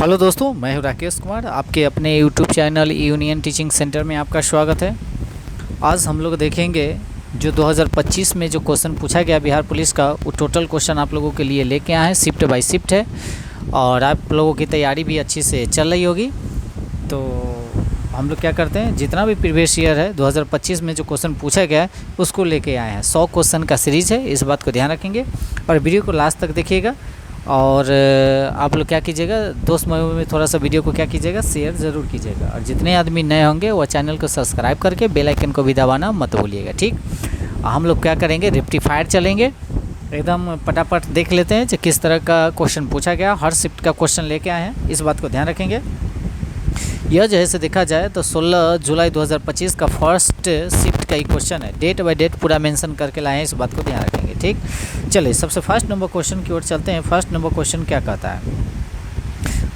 Hello दोस्तों, मैं हूं राकेश कुमार। आपके अपने YouTube channel union teaching centre में आपका स्वागत है। आज हम लोग देखेंगे जो 2025 में जो क्वेश्चन पूछा गया बिहार पुलिस का, वो टोटल क्वेश्चन आप लोगों के लिए लेके आए हैं। शिफ्ट बाय शिफ्ट है और आप लोगों की तैयारी भी अच्छी से चल रही होगी। तो हम लोग क्या करते हैं, जितना भी प्रीवियस ईयर है 2025 में जो क्वेश्चन पूछा गया है उसको लेके आए हैं। 100 क्वेश्चन का सीरीज़ है, इस बात को ध्यान रखेंगे और वीडियो को लास्ट तक देखिएगा। और आप लोग क्या कीजिएगा, दोस्त में थोड़ा सा वीडियो को क्या कीजिएगा, शेयर ज़रूर कीजिएगा। और जितने आदमी नए होंगे वो चैनल को सब्सक्राइब करके बेल आइकन को भी दबाना मत भूलिएगा, ठीक। हम लोग क्या करेंगे, रेक्टिफायर चलेंगे, एकदम पटापट देख लेते हैं कि किस तरह का क्वेश्चन पूछा गया। हर शिफ्ट का क्वेश्चन लेके आए हैं, इस बात को ध्यान रखेंगे। यह जो है से देखा जाए तो 16 जुलाई 2025 का फर्स्ट शिफ्ट का ही क्वेश्चन है। डेट बाय डेट पूरा मेंशन करके लाए हैं, इस बात को ध्यान रखेंगे, ठीक। चलिए सबसे फर्स्ट नंबर क्वेश्चन की ओर चलते हैं। फर्स्ट नंबर क्वेश्चन क्या कहता है,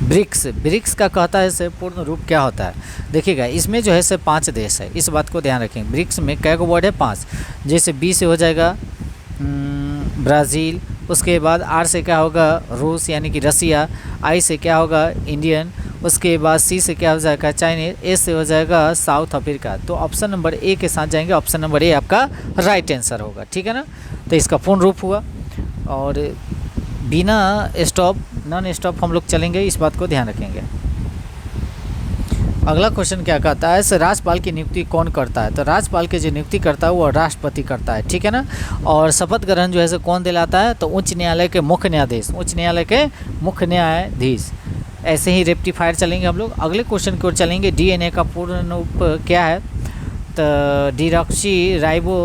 ब्रिक्स का कहता है से पूर्ण रूप क्या होता है। देखिएगा इसमें जो है से 5 देश है, इस बात को ध्यान रखेंगे। ब्रिक्स में कै गो वर्ड है, 5। जैसे बी से हो जाएगा ब्राज़ील, उसके बाद आर से क्या होगा, रूस यानी कि रसिया, आई से क्या होगा, इंडियन, उसके बाद सी से क्या हो जाएगा, चाइनीज, एस से हो जाएगा साउथ अफ्रीका। तो ऑप्शन नंबर ए के साथ जाएंगे, ऑप्शन नंबर ए आपका राइट आंसर होगा, ठीक है ना। तो इसका पूर्ण रूप हुआ। और बिना स्टॉप, नॉन स्टॉप हम लोग चलेंगे, इस बात को ध्यान रखेंगे। अगला क्वेश्चन क्या कहता है, सर राज्यपाल की नियुक्ति कौन करता है। तो राज्यपाल की जो नियुक्ति करता है वो राष्ट्रपति करता है, ठीक है ना। और शपथ ग्रहण जो है से कौन दिलाता है, तो उच्च न्यायालय के मुख्य न्यायाधीश, उच्च न्यायालय के मुख्य न्यायाधीश। ऐसे ही रेक्टिफायर चलेंगे हम लोग। अगले क्वेश्चन की ओर चलेंगे। डीएनए का पूर्ण रूप क्या है, तो डिऑक्सी राइबो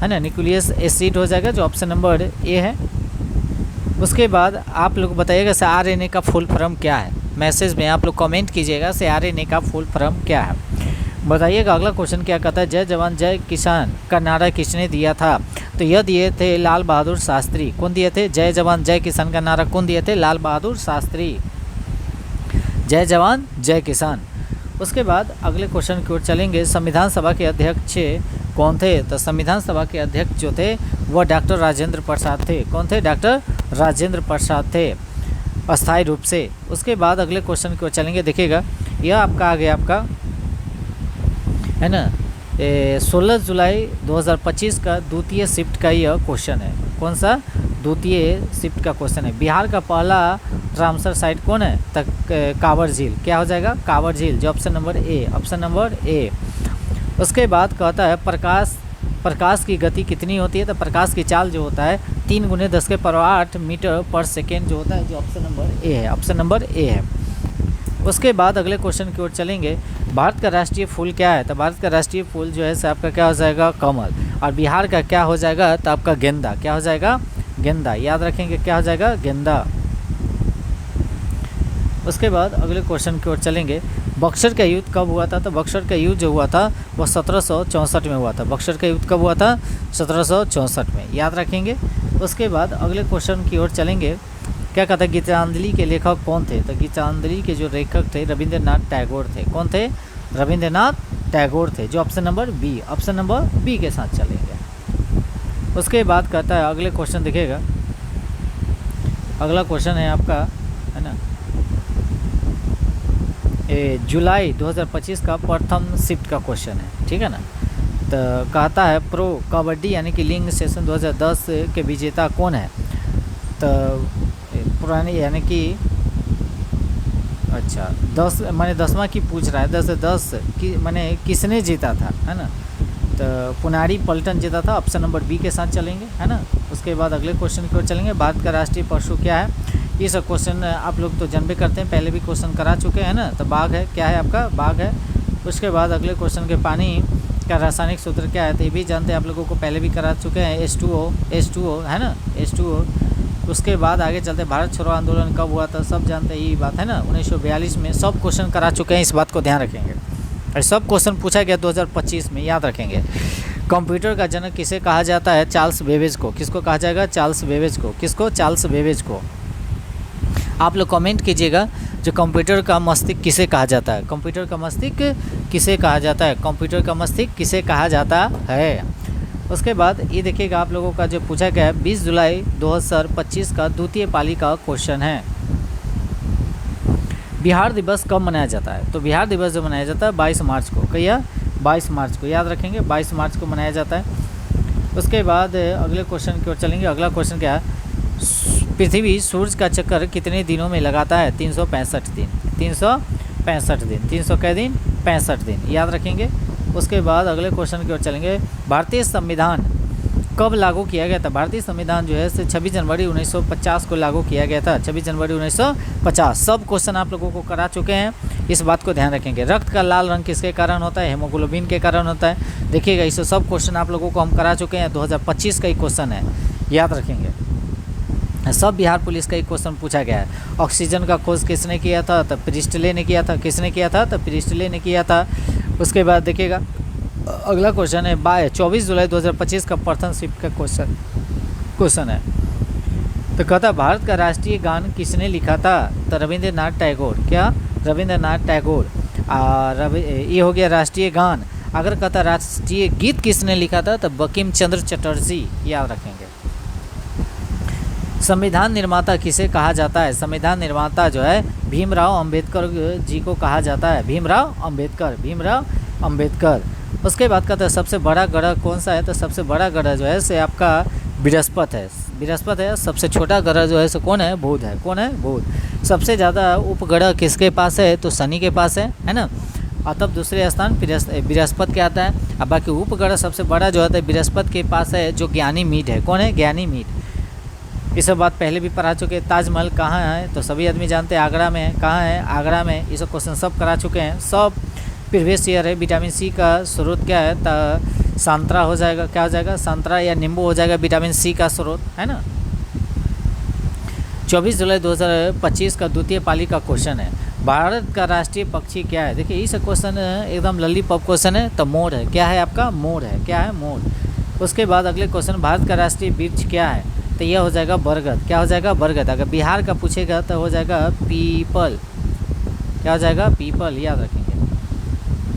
है ना, न्यूक्लियस एसिड हो जाएगा, जो ऑप्शन नंबर ए है। उसके बाद आप लोग बताइएगा से आरएनए का फुल फॉर्म क्या है। मैसेज में आप लोग कमेंट कीजिएगा से आरएनए का फुल फॉर्म क्या है, बताइएगा। अगला क्वेश्चन क्या कहता है, जय जवान जय किसान का नारा किसने दिया था। तो यह दिए थे लाल बहादुर शास्त्री। कौन दिए थे, जय जवान जय किसान का नारा कौन दिए थे, लाल बहादुर शास्त्री। जय जवान जय किसान। उसके बाद अगले क्वेश्चन की ओर चलेंगे। संविधान सभा के अध्यक्ष कौन थे। तो संविधान सभा के अध्यक्ष जो थे वह डॉक्टर राजेंद्र प्रसाद थे। कौन थे, डॉक्टर राजेंद्र प्रसाद थे, अस्थायी रूप से। उसके बाद अगले क्वेश्चन की ओर चलेंगे। देखिएगा यह आपका आ गया, आपका है ना 16 जुलाई 2025 का द्वितीय शिफ्ट का यह क्वेश्चन है। कौन सा, द्वितीय शिफ्ट का क्वेश्चन है। बिहार का पहला रामसर साइट कौन है, तक कांवर झील। क्या हो जाएगा, कांवर झील, जो option number A, option number A. उसके बाद कहता है प्रकाश की गति कितनी होती है। तो प्रकाश की चाल जो होता है 3 × 10⁸ मीटर पर सेकेंड जो होता है, जो ऑप्शन नंबर ए है, ऑप्शन नंबर ए है। उसके बाद अगले क्वेश्चन की ओर चलेंगे। भारत का राष्ट्रीय फूल क्या है। तो भारत का राष्ट्रीय फूल जो है से आपका क्या हो जाएगा, कमल। और बिहार का क्या हो जाएगा, तो आपका गेंदा। क्या हो जाएगा, गेंदा, याद रखेंगे, क्या हो जाएगा, गेंदा। उसके बाद अगले क्वेश्चन की ओर चलेंगे। बक्सर का युद्ध कब हुआ था। तो बक्सर का युद्ध जो हुआ था वह 1764 में हुआ था। बक्सर का युद्ध कब हुआ था, 1764 में, याद रखेंगे। उसके बाद अगले क्वेश्चन की ओर चलेंगे। क्या कहता है, गीतांजलि के लेखक कौन थे। तो गीतांजलि के जो लेखक थे रविंद्रनाथ टैगोर थे। कौन थे, रविंद्रनाथ टैगोर थे, जो option number B, option number B के साथ चलेंगे। उसके बाद कहता है अगले क्वेश्चन, देखिएगा अगला क्वेश्चन है आपका, है ना, जुलाई 2025 का प्रथम शिफ्ट का क्वेश्चन है, ठीक है ना। तो कहता है प्रो कबड्डी यानी कि लिंग सेशन 2010 के विजेता कौन है। तो पुरानी यानी कि अच्छा 10 मैंने 10वां की पूछ रहा है, 10 से 10 की मैंने किसने जीता था, है ना। तो पुनारी पलटन जीता था, ऑप्शन नंबर बी के साथ चलेंगे, है ना। उसके बाद अगले क्वेश्चन की ओर चलेंगे। भारत का राष्ट्रीय पशु क्या है। ये सब क्वेश्चन आप लोग तो जानबे करते हैं, पहले भी क्वेश्चन करा चुके हैं ना। तो बाघ है, क्या है आपका, बाघ है। उसके बाद अगले क्वेश्चन के पानी का रासायनिक सूत्र क्या है। तो ये भी जानते हैं, आप लोगों को पहले भी करा चुके हैं, H2O है ना, H2O। उसके बाद आगे चलते, भारत छोड़ो आंदोलन कब हुआ था, सब जानते हैं, यही बात है ना, 1942 में। सब क्वेश्चन करा चुके हैं, इस बात को ध्यान रखेंगे। और सब क्वेश्चन पूछा गया 2025 में, याद रखेंगे। कंप्यूटर का जनक किसे कहा जाता है, चार्ल्स बेबेज को। किसको कहा जाएगा, चार्ल्स बेबेज को। किसको, चार्ल्स बेबेज को। आप लोग कमेंट कीजिएगा जो कंप्यूटर का मस्तिष्क किसे कहा जाता है। कंप्यूटर का मस्तिष्क किसे कहा जाता है, कंप्यूटर का मस्तिष्क किसे कहा जाता है। उसके बाद ये देखिएगा आप लोगों का जो पूछा गया है 20 जुलाई 2025 का द्वितीय पाली का क्वेश्चन है। बिहार दिवस कब मनाया जाता है? तो बिहार दिवस जो मनाया जाता है 22 मार्च को, क्या 22 मार्च को, याद रखेंगे 22 मार्च को मनाया जाता है। उसके बाद अगले क्वेश्चन की ओर चलेंगे। अगला क्वेश्चन क्या है? पृथ्वी सूर्य का चक्कर कितने दिनों में लगाता है? 365 दिन। 365 दिन। 300 कै दिन? 65 दिन, याद रखेंगे। उसके बाद अगले क्वेश्चन की ओर चलेंगे। भारतीय संविधान कब लागू किया गया था? भारतीय संविधान जो है 26 जनवरी 1950 को लागू किया गया था। 26 जनवरी 1950। सब क्वेश्चन आप लोगों को करा चुके हैं, इस बात को ध्यान रखेंगे। रक्त का लाल रंग किसके कारण होता है? हेमोग्लोबिन के कारण होता है। देखिएगा, इसे सब क्वेश्चन आप लोगों को हम करा चुके हैं। 2025 का ही क्वेश्चन है, याद रखेंगे। सब बिहार पुलिस का एक क्वेश्चन पूछा गया है। ऑक्सीजन का खोज किसने किया था? तो प्रिस्टले ने किया था। किसने किया था? तो प्रिस्टले ने किया था। उसके बाद देखिएगा, अगला क्वेश्चन है 24 जुलाई 2025 का प्रथम शिफ्ट का क्वेश्चन है। तो कहता भारत का राष्ट्रीय गान किसने लिखा था? तो रविंद्रनाथ टैगोर। क्या? रविंद्रनाथ टैगोर। ये हो गया राष्ट्रीय गान। अगर कहता राष्ट्रीय गीत किसने लिखा था? तो बंकिम चंद्र चटर्जी, याद रखेंगे। संविधान निर्माता किसे कहा जाता है? संविधान निर्माता जो है भीमराव अंबेडकर जी को कहा जाता है। भीमराव अंबेडकर। उसके बाद कहता है सबसे बड़ा ग्रह कौन सा है? तो सबसे बड़ा ग्रह जो है से आपका बृहस्पति है। सबसे छोटा ग्रह जो है सो कौन है? बुध है। कौन है? बुध। सबसे ज़्यादा उपग्रह किसके पास है? तो शनि के पास है ना। और तब दूसरे स्थान बृहस्पति के आता है। अब बाकी उपग्रह सबसे बड़ा जो है बृहस्पति के पास है, जो ज्ञानी मीट है। कौन है? ज्ञानी मीट। ये सब बात पहले भी पढ़ा चुके। ताजमहल कहाँ है? तो सभी आदमी जानते हैं आगरा में है। कहाँ है? आगरा में। ये सब क्वेश्चन सब करा चुके हैं। सब प्रीवियस ईयर है। विटामिन सी का स्रोत क्या है? तो संतरा हो जाएगा। क्या हो जाएगा? संतरा या नींबू हो जाएगा विटामिन सी का स्रोत, है ना। 24 जुलाई 2025 का द्वितीय पाली का क्वेश्चन है। भारत का राष्ट्रीय पक्षी क्या है? देखिए, इस क्वेश्चन एकदम लॉलीपॉप क्वेश्चन है। तो मोर है। क्या है आपका? मोर है। क्या है? मोर। उसके बाद अगले क्वेश्चन, भारत का राष्ट्रीय वृक्ष क्या है? तो यह हो जाएगा बरगद। क्या हो जाएगा? बरगद। अगर बिहार का पूछेगा तो हो जाएगा पीपल। क्या हो जाएगा? पीपल, याद रखेंगे।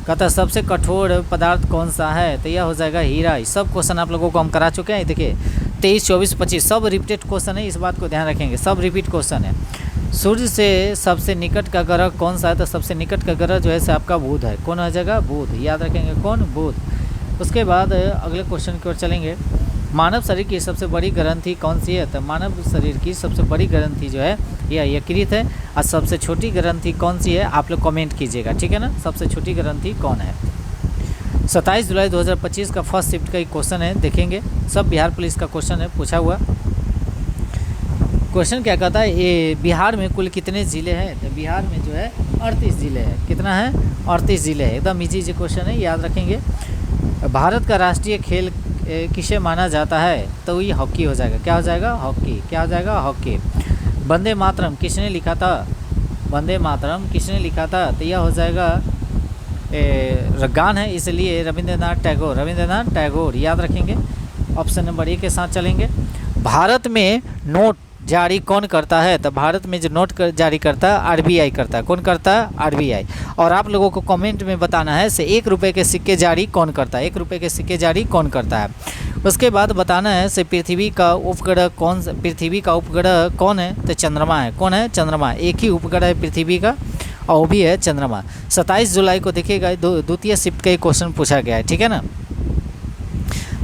कहता सबसे कठोर पदार्थ कौन सा है? तो यह हो जाएगा हीरा। सब क्वेश्चन आप लोगों को हम करा चुके हैं। देखिए 23, 24, 25 सब रिपीटेड क्वेश्चन है, इस बात को ध्यान रखेंगे। सब रिपीट क्वेश्चन है। सूर्य से सबसे निकट का ग्रह कौन सा है? तो सबसे निकट का ग्रह जो है आपका बुध है। कौन हो जाएगा? बुध, याद रखेंगे। कौन? बुध। उसके बाद अगले क्वेश्चन की ओर चलेंगे। मानव शरीर की सबसे बड़ी ग्रंथि कौन सी है? तो मानव शरीर की सबसे बड़ी ग्रंथि जो है यह यकृत है। और सबसे छोटी ग्रंथि कौन सी है? आप लोग कमेंट कीजिएगा, ठीक है ना। सबसे छोटी ग्रंथि कौन है? 27 जुलाई 2025 का फर्स्ट शिफ्ट का एक क्वेश्चन है, देखेंगे। सब बिहार पुलिस का क्वेश्चन है, पूछा हुआ क्वेश्चन क्या कहता है? ये बिहार में कुल कितने ज़िले हैं? तो बिहार में जो है 38 ज़िले हैं। कितना है? 38 ज़िले हैं। एकदम इजी क्वेश्चन है, याद रखेंगे। भारत का राष्ट्रीय खेल किसे माना जाता है? तो ये हॉकी हो जाएगा। क्या हो जाएगा? हॉकी। क्या हो जाएगा? हॉकी। वंदे मातरम किसने लिखा था? वंदे मातरम किसने लिखा था? तो यह हो जाएगा गान है, इसलिए रविंद्रनाथ टैगोर, याद रखेंगे। ऑप्शन नंबर ए के साथ चलेंगे। भारत में नोट जारी कौन करता है? तो भारत में जो नोट जारी करता है आरबीआई करता है। कौन करता है? आरबीआई। और आप लोगों को कमेंट में बताना है से 1 रुपये के सिक्के जारी कौन करता है? 1 रुपये के सिक्के जारी कौन करता है? उसके बाद बताना है से पृथ्वी का उपग्रह कौन है? तो चंद्रमा है। कौन है? चंद्रमा। एक ही उपग्रह है पृथ्वी का, और वो भी है चंद्रमा। 27 जुलाई को देखिएगा द्वितीय शिफ्ट का एक क्वेश्चन पूछा गया है, ठीक है ना।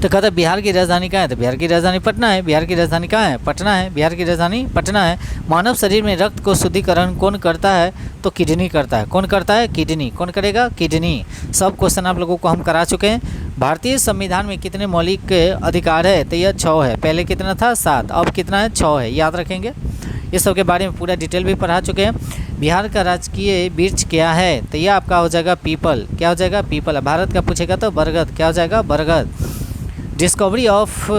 तो कहता है बिहार की राजधानी कहाँ है? तो बिहार की राजधानी पटना है। बिहार की राजधानी कहाँ है? पटना है। बिहार की राजधानी पटना है। मानव शरीर में रक्त को शुद्धिकरण कौन करता है? तो किडनी करता है। कौन करता है? किडनी। कौन करेगा? किडनी। सब क्वेश्चन आप लोगों को हम करा चुके हैं। भारतीय संविधान में कितने मौलिक अधिकार है? तो यह 6 है। पहले कितना था? 7, अब कितना है? 6 है, याद रखेंगे। ये सब के बारे में पूरा डिटेल भी पढ़ा चुके हैं। बिहार का राजकीय वृक्ष क्या है? तो यह आपका हो जाएगा पीपल। क्या हो जाएगा? पीपल। भारत का पूछेगा तो बरगद। क्या हो जाएगा? बरगद। डिस्कवरी ऑफ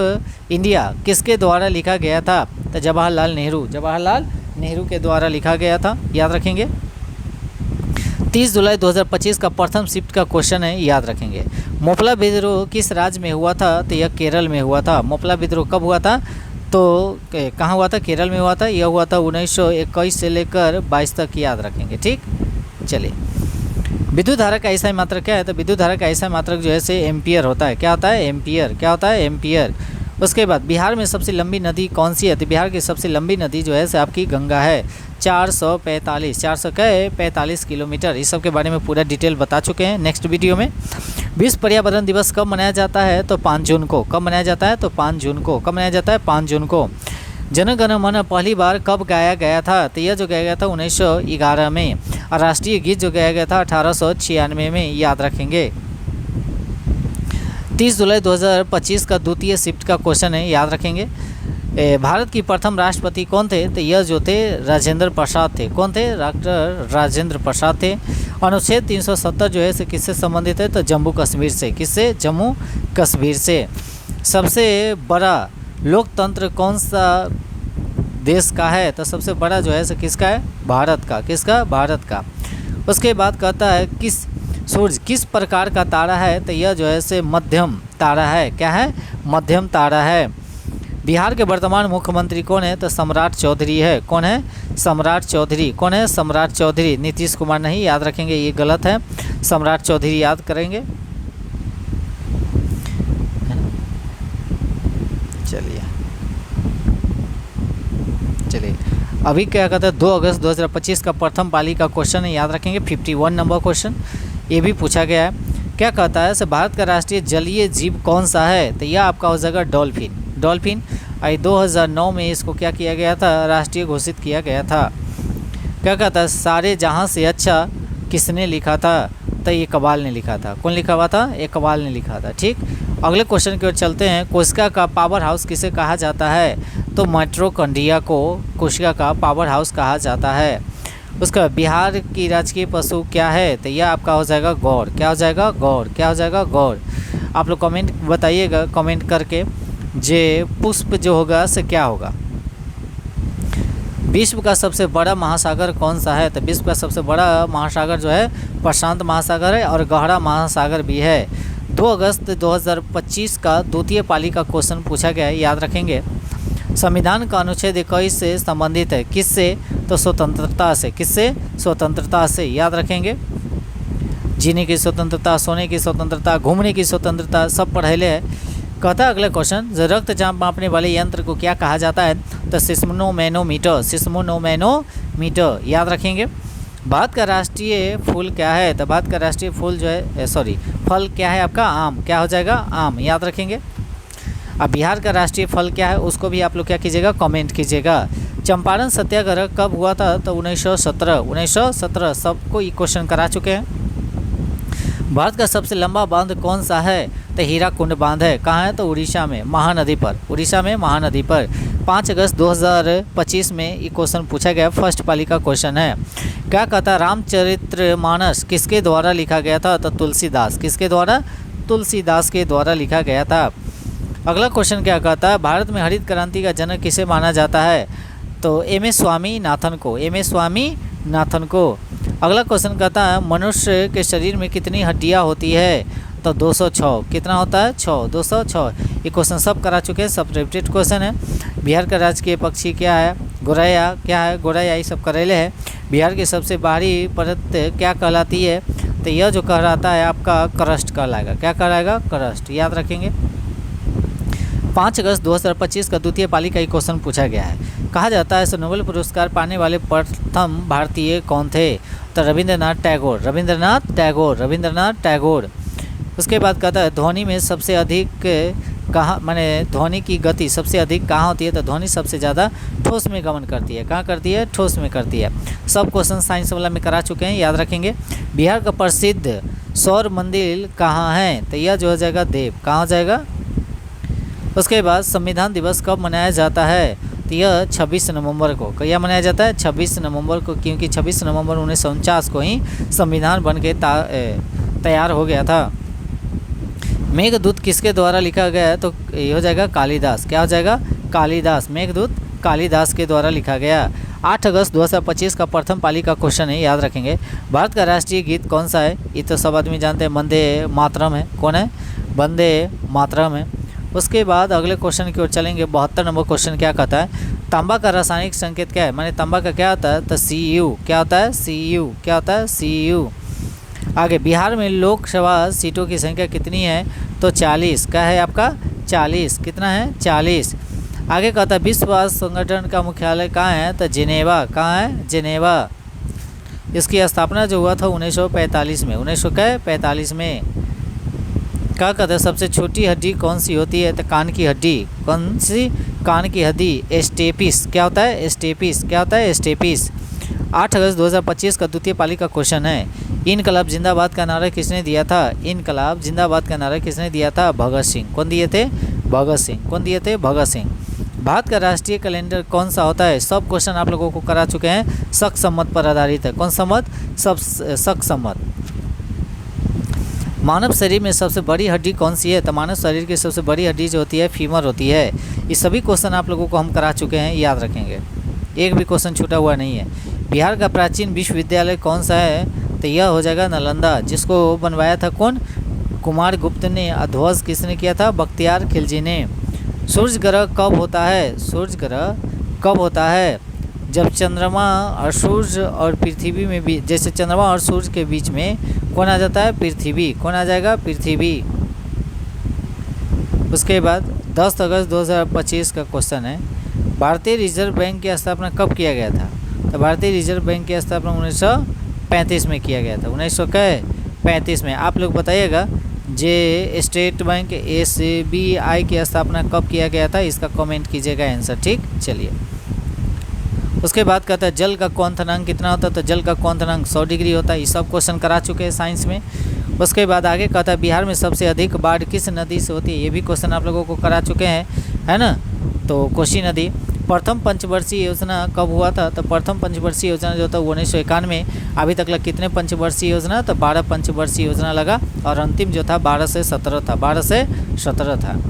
इंडिया किसके द्वारा लिखा गया था? तो जवाहरलाल नेहरू के द्वारा लिखा गया था, याद रखेंगे। 30 जुलाई 2025 का प्रथम शिफ्ट का क्वेश्चन है, याद रखेंगे। मोपला विद्रोह किस राज्य में हुआ था? तो यह केरल में हुआ था। मोपला विद्रोह कब हुआ था? तो कहाँ हुआ था? केरल में हुआ था। यह हुआ था 1921 से लेकर 22 तक, याद रखेंगे, ठीक। चलिए, विद्युत धारा का ऐसा मात्रक क्या है? तो विद्युत धारा का ऐसा मात्रक जो है से एम्पियर होता है। क्या होता है? एम्पियर। क्या होता है? एम्पियर। उसके बाद बिहार में सबसे लंबी नदी कौन सी है? तो बिहार की सबसे लंबी नदी जो है से आपकी गंगा है, 445 किलोमीटर। इस सब के बारे में पूरा डिटेल बता चुके हैं नेक्स्ट वीडियो में। विश्व पर्यावरण दिवस कब मनाया जाता है? तो 5 जून को। कब मनाया जाता है? तो 5 जून को। कब मनाया जाता है? 5 जून को। जन गण मन पहली बार कब गाया गया था? तो यह जो गाया गया था 1911 में। और राष्ट्रीय गीत जो गाया गया था 1896 में, याद रखेंगे। 30 जुलाई 2025 का द्वितीय शिफ्ट का क्वेश्चन है, याद रखेंगे। भारत की प्रथम राष्ट्रपति कौन थे? तो यह जो थे राजेंद्र प्रसाद थे। कौन थे? डॉक्टर राजेंद्र प्रसाद थे। अनुच्छेद 370 जो है से किससे संबंधित है? तो जम्मू कश्मीर से। किससे? जम्मू कश्मीर से। सबसे बड़ा लोकतंत्र कौन सा देश का है? तो सबसे बड़ा जो है से किसका है? भारत का। किसका? भारत का। उसके बाद कहता है सूर्य किस प्रकार का तारा है? तो यह जो है से मध्यम तारा है। क्या है? मध्यम तारा है। बिहार के वर्तमान मुख्यमंत्री कौन है? तो सम्राट चौधरी है। कौन है? सम्राट चौधरी। कौन है? सम्राट चौधरी। नीतीश कुमार नहीं, याद रखेंगे, ये गलत है। सम्राट चौधरी याद करेंगे। चलिए अभी क्या कहते हैं, 2 अगस्त 2025 का प्रथम पाली का क्वेश्चन है, याद रखेंगे। 51 नंबर क्वेश्चन ये भी पूछा गया है। क्या कहता है? भारत का राष्ट्रीय जलीय जीव कौन सा है? तो यह आपका हो जाएगा डॉल्फिन। डॉल्फिन 2009 में इसको क्या किया गया था? राष्ट्रीय घोषित किया गया था। क्या कहता है? सारे जहां से अच्छा किसने लिखा था? तो ये इकबाल ने लिखा था। कौन लिखा हुआ था? इकबाल ने लिखा था। ठीक, अगले क्वेश्चन की ओर चलते हैं। कोशिका का पावर हाउस किसे कहा जाता है? तो माइटोकॉन्ड्रिया को कोशिका का पावर हाउस कहा जाता है। उसका बिहार की राजकीय पशु क्या है? तो यह आपका हो जाएगा गौर। क्या हो जाएगा? गौर। क्या हो जाएगा? गौर। आप लोग कमेंट बताइएगा, कमेंट करके जे पुष्प जो होगा से क्या होगा। विश्व का सबसे बड़ा महासागर कौन सा है? तो विश्व का सबसे बड़ा महासागर जो है प्रशांत महासागर है, और गहरा महासागर भी है। 2 अगस्त 2025 का द्वितीय पाली का क्वेश्चन पूछा गया है, याद रखेंगे। संविधान का अनुच्छेद 21 से संबंधित है। किससे? तो स्वतंत्रता से। किससे? स्वतंत्रता से, याद रखेंगे। जीने की स्वतंत्रता, सोने की स्वतंत्रता, घूमने की स्वतंत्रता, सब पढ़ेले है। कहता है अगला क्वेश्चन, रक्तचाप मापने वाले यंत्र को क्या कहा जाता है? तो सिस्मोनोमैनोमीटर। सिस्मोनोमैनोमीटर, याद रखेंगे। भारत का राष्ट्रीय फूल क्या है? तो भारत का राष्ट्रीय फूल जो है फल क्या है आपका? आम। क्या हो जाएगा? आम, याद रखेंगे। अब बिहार का राष्ट्रीय फल क्या है उसको भी आप लोग क्या कीजिएगा? कमेंट कीजिएगा। चंपारण सत्याग्रह कब हुआ था? तो 1917 सबको ये क्वेश्चन करा चुके हैं। भारत का सबसे लंबा बांध कौन सा है? तो हीराकुंड बांध है। कहाँ है? तो उड़ीसा में, महानदी पर। उड़ीसा में महानदी पर। 5 अगस्त 2025 में ये क्वेश्चन पूछा गया, फर्स्ट पाली का क्वेश्चन है। क्या कहता है? रामचरितमानस किसके द्वारा लिखा गया था? तो तुलसीदास। किसके द्वारा? तुलसीदास के द्वारा लिखा गया था। अगला क्वेश्चन क्या कहता है? भारत में हरित क्रांति का जनक किसे माना जाता है? तो एम.एस. स्वामीनाथन को। एम.एस. स्वामीनाथन को। अगला क्वेश्चन कहता है मनुष्य के शरीर में कितनी हड्डियां होती है? तो 206। कितना होता है? 6। 206। ये क्वेश्चन सब करा चुके हैं, सब रिपीटेड क्वेश्चन है। बिहार का राजकीय पक्षी क्या है? गोरैया। क्या है? गोरैया। ये सब करेले है। बिहार की सबसे बाहरी परत क्या कहलाती है? तो यह जो कहलाता है आपका क्रस्ट कहलाएगा। क्या कहलाएगा? क्रस्ट, याद रखेंगे। 5 अगस्त 2025 का द्वितीय पाली का एक क्वेश्चन पूछा गया है। कहा जाता है नोबेल पुरस्कार पाने वाले प्रथम भारतीय कौन थे? तो रविंद्रनाथ टैगोर। रविंद्रनाथ टैगोर। रविंद्रनाथ टैगोर। उसके बाद कहता है ध्वनि में सबसे अधिक कहाँ, माने ध्वनि की गति सबसे अधिक कहाँ होती है? तो ध्वनि सबसे ज़्यादा ठोस में गमन करती है। कहाँ करती है? ठोस में करती है। सब क्वेश्चन साइंस वाला में करा चुके हैं, याद रखेंगे। बिहार का प्रसिद्ध सौर मंदिर कहाँ है? तो यह जो हो जाएगा देव। कहाँ हो जाएगा? उसके बाद संविधान दिवस कब मनाया जाता है? तो यह 26 नवंबर को। क्या मनाया जाता है? 26 नवंबर को, क्योंकि 26 नवंबर 1949 को ही संविधान बन के तैयार हो गया था। मेघदूत किसके द्वारा लिखा गया है? तो ये हो जाएगा कालिदास। क्या हो जाएगा? कालिदास। मेघदूत कालिदास के द्वारा लिखा गया। 8 अगस्त 2025 का प्रथम पाली का क्वेश्चन है, याद रखेंगे। भारत का राष्ट्रीय गीत कौन सा है? ये तो सब आदमी जानते हैं, वंदे मातरम है। कौन है? वंदे मातरम है। उसके बाद अगले क्वेश्चन की ओर चलेंगे। 72 नंबर क्वेश्चन क्या कहता है? तांबा का रासायनिक संकेत क्या है? माने तांबा का क्या होता है? तो Cu। क्या होता है? Cu। क्या होता है? Cu। आगे, बिहार में लोकसभा सीटों की संख्या कितनी है? तो 40। क्या है आपका? 40। कितना है? 40। आगे कहता है विश्व स्वास्थ्य संगठन का मुख्यालय कहाँ है? तो जिनेवा। कहाँ है? जिनेवा। इसकी स्थापना जो हुआ था 1945 में। 1945 में। क्या कहते हैं सबसे छोटी हड्डी कौन सी होती है? तो कान की हड्डी। कौन सी? कान की हड्डी स्टेपिस। क्या होता है? स्टेपिस। क्या होता है? स्टेपिस। 8 अगस्त 2025 का द्वितीय पाली का क्वेश्चन है, इनकलाब जिंदाबाद का नारा किसने दिया था? इनकलाब जिंदाबाद का नारा किसने दिया था? भगत सिंह। कौन दिए थे? भगत सिंह। कौन दिए थे? भगत सिंह। भारत का राष्ट्रीय कैलेंडर कौन सा होता है? सब क्वेश्चन आप लोगों को करा चुके हैं, शक सम्मत पर आधारित है। कौन सम्मत? सब शक सम्मत। मानव शरीर में सबसे बड़ी हड्डी कौन सी है? तो मानव शरीर की सबसे बड़ी हड्डी जो होती है फीमर होती है। ये सभी क्वेश्चन आप लोगों को हम करा चुके हैं, याद रखेंगे, एक भी क्वेश्चन छूटा हुआ नहीं है। बिहार का प्राचीन विश्वविद्यालय कौन सा है? तो यह हो जाएगा नालंदा, जिसको बनवाया था कौन? कुमार गुप्त ने। ध्वज किसने किया था? बख्तियार खिलजी ने। सूर्य ग्रह कब होता है? सूर्य ग्रह कब होता है? जब चंद्रमा और सूर्य और पृथ्वी में भी, जैसे चंद्रमा और सूर्य के बीच में कौन आ जाता है? पृथ्वी। कौन आ जाएगा? पृथ्वी। उसके बाद 10 अगस्त 2025 का क्वेश्चन है, भारतीय रिजर्व बैंक की स्थापना कब किया गया था? तो भारतीय रिजर्व बैंक की स्थापना 1935 में किया गया था। 1935 में। आप लोग बताइएगा जे स्टेट बैंक SBI की स्थापना कब किया गया था? इसका कमेंट कीजिएगा आंसर। ठीक, चलिए। उसके बाद कहता है जल का क्वांथनांक कितना होता है? तो जल का क्वांथनांक 100 डिग्री होता है। ये सब क्वेश्चन करा चुके हैं साइंस में। उसके बाद आगे कहता है बिहार में सबसे अधिक बाढ़ किस नदी से होती है? ये भी क्वेश्चन आप लोगों को करा चुके हैं, है ना? तो कोसी नदी। प्रथम पंचवर्षीय योजना कब हुआ था? तो प्रथम पंचवर्षीय योजना जो था 1991। अभी तक लग कितने पंचवर्षीय योजना? तो 12 पंचवर्षीय योजना लगा, और अंतिम जो था 12 से 17 था। 12 से 17 था।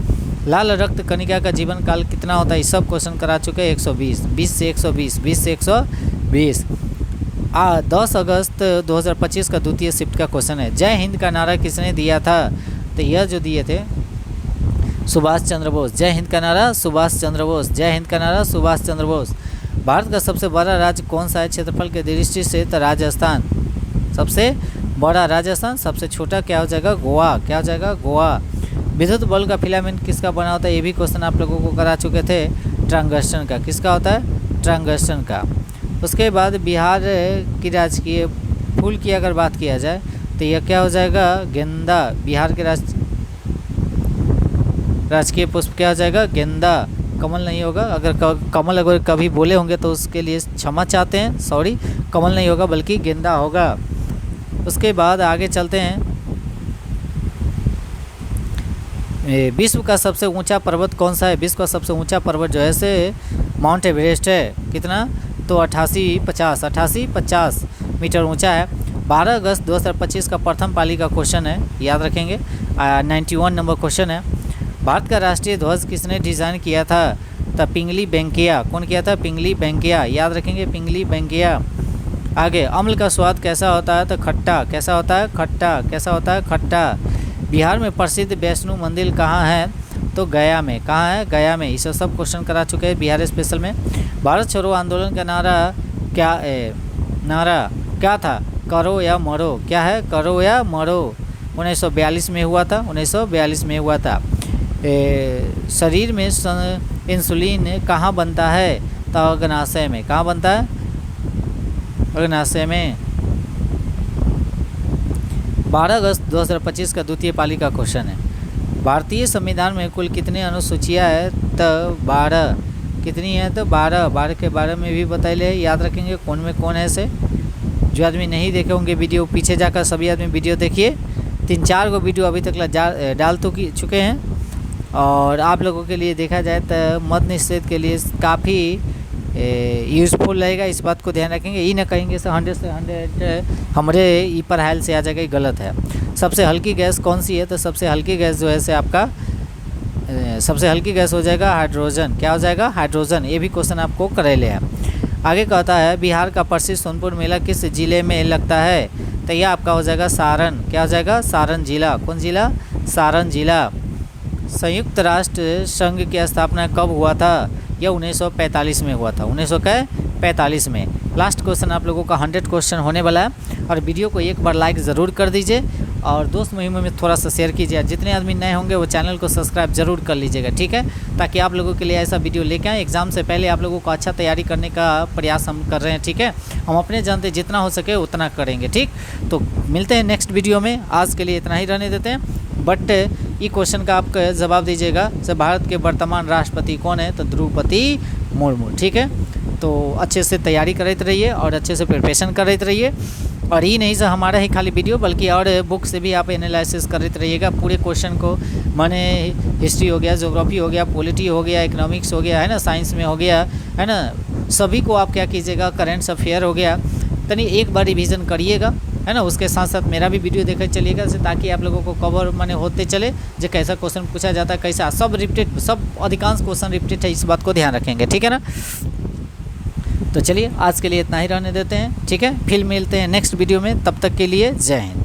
लाल रक्त कणिका का जीवन काल कितना होता है? सब क्वेश्चन करा चुके हैं। 120। 20 से 120। 20 से 120। 10 अगस्त 2025 का द्वितीय शिफ्ट का क्वेश्चन है, जय हिंद का नारा किसने दिया था? तो यह जो दिए थे सुभाष चंद्र बोस। जय हिंद का नारा सुभाष चंद्र बोस। जय हिंद का नारा सुभाष चंद्र बोस। भारत का सबसे बड़ा राज्य कौन सा है क्षेत्रफल के दृष्टि से? तो राजस्थान सबसे बड़ा राजस्थान। सबसे छोटा क्या हो जाएगा? गोवा। क्या हो जाएगा? गोवा। विद्युत बल्ब का फिलामेंट किसका बना होता है? ये भी क्वेश्चन आप लोगों को करा चुके थे, टंगस्टन का। किसका होता है? टंगस्टन का। उसके बाद बिहार की राजकीय फूल की अगर बात किया जाए तो यह क्या हो जाएगा? गेंदा। बिहार के राजकीय पुष्प क्या हो जाएगा? गेंदा। कमल नहीं होगा। अगर कमल अगर कभी बोले होंगे तो उसके लिए क्षमा चाहते हैं, सॉरी, कमल नहीं होगा बल्कि गेंदा होगा। उसके बाद आगे चलते हैं। विश्व का सबसे ऊंचा पर्वत कौन सा है? विश्व का सबसे ऊंचा पर्वत जो है से माउंट एवरेस्ट है। कितना? तो 8850 मीटर ऊंचा है। 12 अगस्त 2025 का प्रथम पाली का क्वेश्चन है, याद रखेंगे। 91 नंबर क्वेश्चन है। भारत का राष्ट्रीय ध्वज किसने डिज़ाइन किया था? तो पिंगली वेंकैया। कौन किया था? पिंगली वेंकैया। याद रखेंगे, पिंगली वेंकैया। आगे, अम्ल का स्वाद कैसा होता है? तो खट्टा। कैसा होता है? खट्टा। कैसा होता है? खट्टा। बिहार में प्रसिद्ध वैष्णो मंदिर कहाँ है? तो गया में। कहाँ है? गया में। इसे सब क्वेश्चन करा चुके हैं बिहार स्पेशल में। भारत छोड़ो आंदोलन का नारा क्या था? करो या मरो। क्या है? करो या मरो। 1942 में हुआ था। 1942 में हुआ था। शरीर में इंसुलिन कहाँ बनता है? तो अग्नाशय में। कहाँ बनता है? अग्नाशय में। 12 अगस्त 2025 का द्वितीय पाली का क्वेश्चन है, भारतीय संविधान में कुल कितनी अनुसूचियाँ है? तो 12। कितनी है? तो 12। 12 के बारे में भी बताइए, याद रखेंगे कौन में कौन है से। जो आदमी नहीं देखे होंगे वीडियो, पीछे जाकर सभी आदमी वीडियो देखिए। 3-4 को वीडियो अभी तक डाल तो चुके हैं। और आप लोगों के लिए देखा जाए तो मद निषेध के लिए काफ़ी यूज़फुल रहेगा। इस बात को ध्यान रखेंगे। ये ना कहेंगे से 100 से 100 हमारे ई पर हाल से आ जाएगा, ये गलत है। सबसे हल्की गैस कौन सी है? तो सबसे हल्की गैस जो है से आपका सबसे हल्की गैस हो जाएगा हाइड्रोजन। क्या हो जाएगा? हाइड्रोजन। ये भी क्वेश्चन आपको करेले है। आगे कहता है बिहार का प्रसिद्ध सोनपुर मेला किस जिले में लगता है? तो यह आपका हो जाएगा सारण। क्या हो जाएगा? सारण जिला। कौन जिला? सारण जिला। संयुक्त राष्ट्र संघ की स्थापना कब हुआ था? यह 1945 में हुआ था। 1945 में। लास्ट क्वेश्चन आप लोगों का 100 क्वेश्चन होने वाला है, और वीडियो को एक बार लाइक ज़रूर कर दीजिए और दोस्त मुहिम में थोड़ा सा शेयर कीजिए। जितने आदमी नए होंगे वो चैनल को सब्सक्राइब जरूर कर लीजिएगा, ठीक है, ताकि आप लोगों के लिए ऐसा वीडियो लेके आए। एग्ज़ाम से पहले आप लोगों को अच्छा तैयारी करने का प्रयास हम कर रहे हैं, ठीक है। हम अपने जानते जितना हो सके उतना करेंगे, ठीक। तो मिलते हैं नेक्स्ट वीडियो में, आज के लिए इतना ही रहने देते हैं। बट ये क्वेश्चन का आप जवाब दीजिएगा, जब भारत के वर्तमान राष्ट्रपति कौन है, तो द्रौपदी मुर्मू, ठीक है। तो अच्छे से तैयारी करते रहिए और अच्छे से प्रिपरेशन करते रहिए। और ये नहीं सर हमारा ही खाली वीडियो, बल्कि और बुक से भी आप एनालिसिस करते रहिएगा पूरे क्वेश्चन को। माने हिस्ट्री हो गया, ज्योग्राफी हो गया, पॉलिटी हो गया, इकोनॉमिक्स हो गया, है ना, साइंस में हो गया, है ना, सभी को आप क्या कीजिएगा, करेंट्स अफेयर हो गया, तनी एक बार रिवीजन करिएगा, है ना। उसके साथ साथ मेरा भी वीडियो देखते चलिएगा, ताकि आप लोगों को कवर माने होते चले जो कैसा क्वेश्चन पूछा जाता है, कैसा सब रिपीटेड, सब अधिकांश क्वेश्चन रिपीटेड है, इस बात को ध्यान रखेंगे, ठीक है ना। तो चलिए आज के लिए इतना ही रहने देते हैं, ठीक है। फिर मिलते हैं नेक्स्ट वीडियो में, तब तक के लिए जय हिंद।